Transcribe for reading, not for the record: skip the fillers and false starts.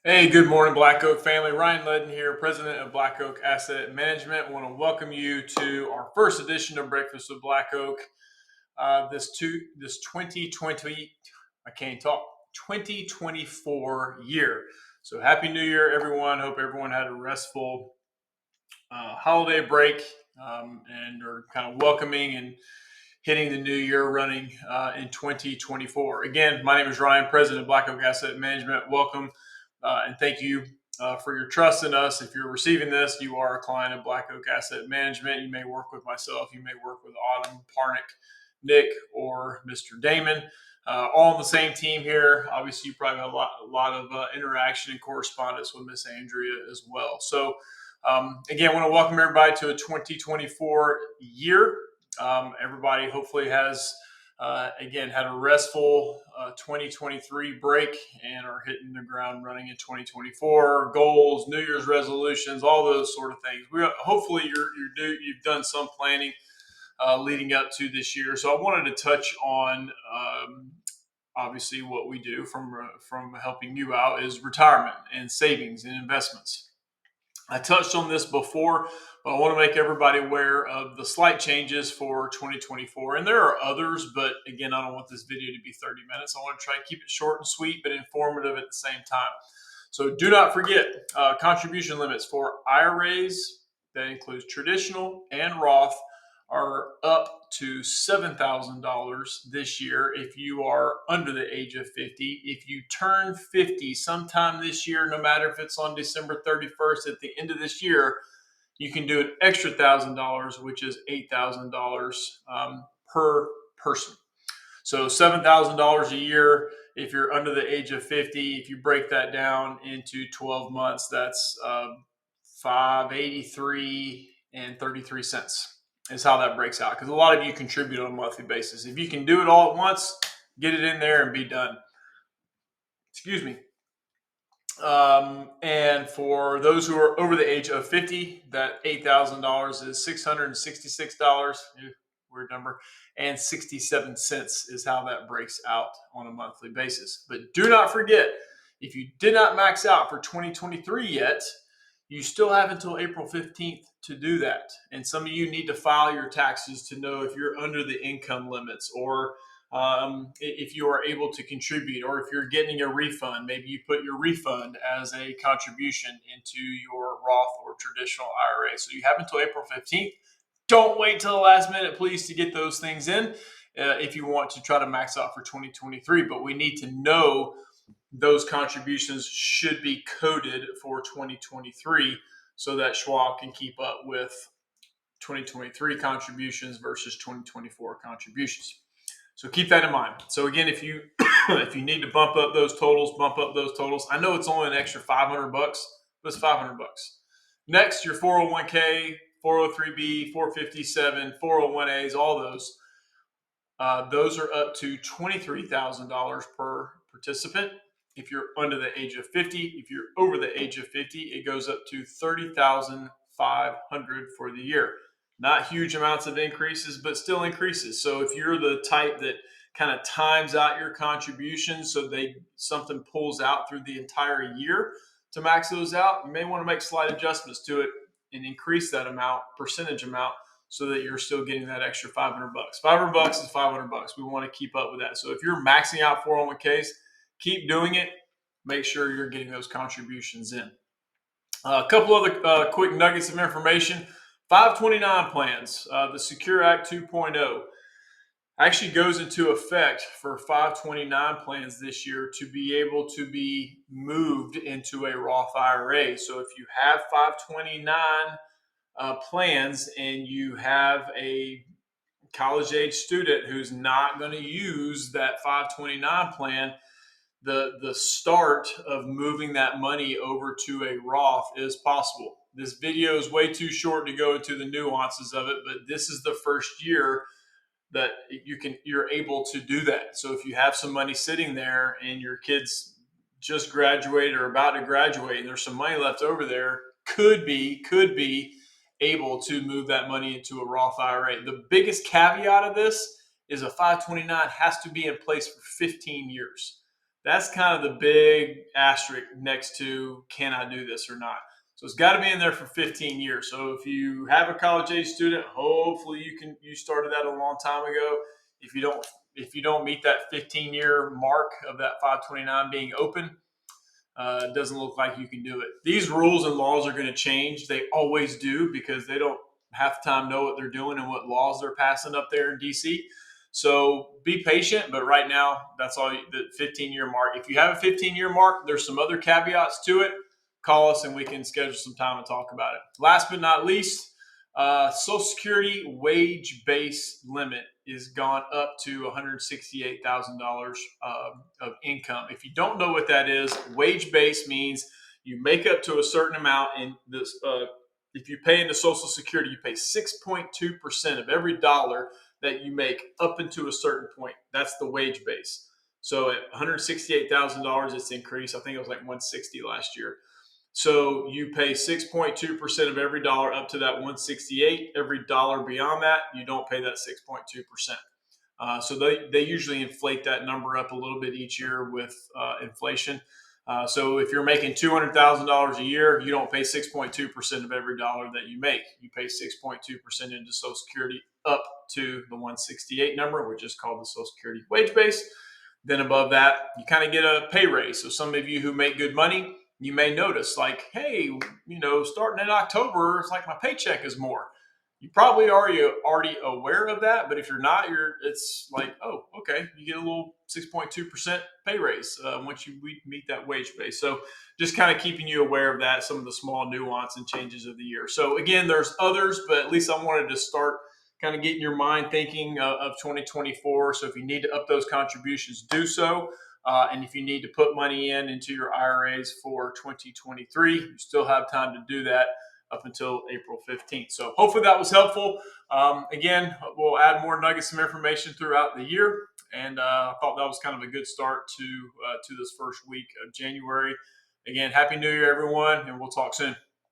Hey, good morning, Black Oak family. Ryan Ledden here, president of Black Oak Asset Management. I want to welcome you to our first edition of Breakfast with Black Oak. This 2020, I can't talk, 2024 year. So happy New Year, everyone. Hope everyone had a restful holiday break and are kind of welcoming and hitting the new year running in 2024. Again, my name is Ryan, president of Black Oak Asset Management. Welcome and thank you for your trust in us. If you're receiving this, you are a client of Black Oak Asset Management. You may work with myself, you may work with Autumn, Parnick, Nick, or Mr. Damon. All on the same team here. Obviously, you probably have a lot of interaction and correspondence with Miss Andrea as well. So, again, I want to welcome everybody to a 2024 year. Everybody hopefully has, again, had a restful 2023 break and are hitting the ground running in 2024. Goals, New Year's resolutions, all those sort of things. Hopefully you've done some planning leading up to this year. So I wanted to touch on. Obviously, what we do from helping you out is retirement and savings and investments. I touched on this before, but I want to make everybody aware of the slight changes for 2024. And there are others, but again, I don't want this video to be 30 minutes. I want to try to keep it short and sweet, but informative at the same time. So do not forget contribution limits for IRAs, that includes traditional and Roth, are up to $7,000 this year if you are under the age of 50. If you turn 50 sometime this year, no matter if it's on December 31st at the end of this year, you can do an extra $1,000, which is $8,000 per person. So $7,000 a year if you're under the age of 50. If you break that down into 12 months, that's 583 and 33 cents is how that breaks out. Because a lot of you contribute on a monthly basis. If you can do it all at once, get it in there and be done. Excuse me. And for those who are over the age of 50, that $8,000 is $666. Weird number. And 67 cents is how that breaks out on a monthly basis. But do not forget, if you did not max out for 2023 yet, you still have until April 15th to do that. And some of you need to file your taxes to know if you're under the income limits, or if you are able to contribute, or if you're getting a refund. Maybe you put your refund as a contribution into your Roth or traditional IRA. So you have until April 15th. Don't wait till the last minute, please, to get those things in if you want to try to max out for 2023. But we need to know those contributions should be coded for 2023 so that Schwab can keep up with 2023 contributions versus 2024 contributions. So keep that in mind. So again, if you if you need to bump up those totals, bump up those totals. I know it's only an extra $500, but it's $500. Next, your 401k, 403b, 457, 401as, all those. Those are up to $23,000 per participant. If you're under the age of 50, if you're over the age of 50, it goes up to $30,500 for the year. Not huge amounts of increases, but still increases. So if you're the type that kind of times out your contributions so something pulls out through the entire year to max those out, you may want to make slight adjustments to it and increase that percentage amount, so that you're still getting that extra $500. $500 is $500. We want to keep up with that. So if you're maxing out 401ks, keep doing it. Make sure you're getting those contributions in. A couple other quick nuggets of information. 529 plans, the Secure Act 2.0 actually goes into effect for 529 plans this year to be able to be moved into a Roth IRA. So if you have 529 plans and you have a college age student who's not going to use that 529 plan, the start of moving that money over to a Roth is possible. This video is way too short to go into the nuances of it, but this is the first year that you're able to do that. So if you have some money sitting there and your kids just graduated or about to graduate and there's some money left over there, could be able to move that money into a Roth IRA. The biggest caveat of this is a 529 has to be in place for 15 years. That's kind of the big asterisk next to can I do this or not. So it's got to be in there for 15 years. So if you have a college age student, hopefully you started that a long time ago. If you don't meet that 15-year mark of that 529 being open, it doesn't look like you can do it. These rules and laws are going to change. They always do because they don't half the time know what they're doing and what laws they're passing up there in DC. So be patient, but right now that's all the 15-year mark. If you have a 15-year mark, there's some other caveats to it. Call us and we can schedule some time and talk about it. Last but not least, Social Security wage base limit is gone up to $168,000 of income. If you don't know what that is, wage base means you make up to a certain amount, and this if you pay into Social Security, you pay 6.2% of every dollar that you make up into a certain point. That's the wage base. So at $168,000, it's increased. I think it was like 160 last year. So you pay 6.2% of every dollar up to that 168. Every dollar beyond that, you don't pay that 6.2%. So they usually inflate that number up a little bit each year with inflation. So if you're making $200,000 a year, you don't pay 6.2% of every dollar that you make. You pay 6.2% into Social Security up to the 168 number, which is called the Social Security wage base. Then above that, you kind of get a pay raise. So some of you who make good money, you may notice like, hey, starting in October, it's like my paycheck is more. You probably already aware of that, but if you're not, it's like, oh, okay, you get a little 6.2% pay raise once you meet that wage base. So just kind of keeping you aware of that, some of the small nuance and changes of the year. So again, there's others, but at least I wanted to start kind of getting your mind thinking of 2024. So if you need to up those contributions, do so. And if you need to put money into your IRAs for 2023, you still have time to do that up until April 15th. So hopefully that was helpful. Again, we'll add more nuggets of information throughout the year. And I thought that was kind of a good start to this first week of January. Again, Happy New Year, everyone, and we'll talk soon.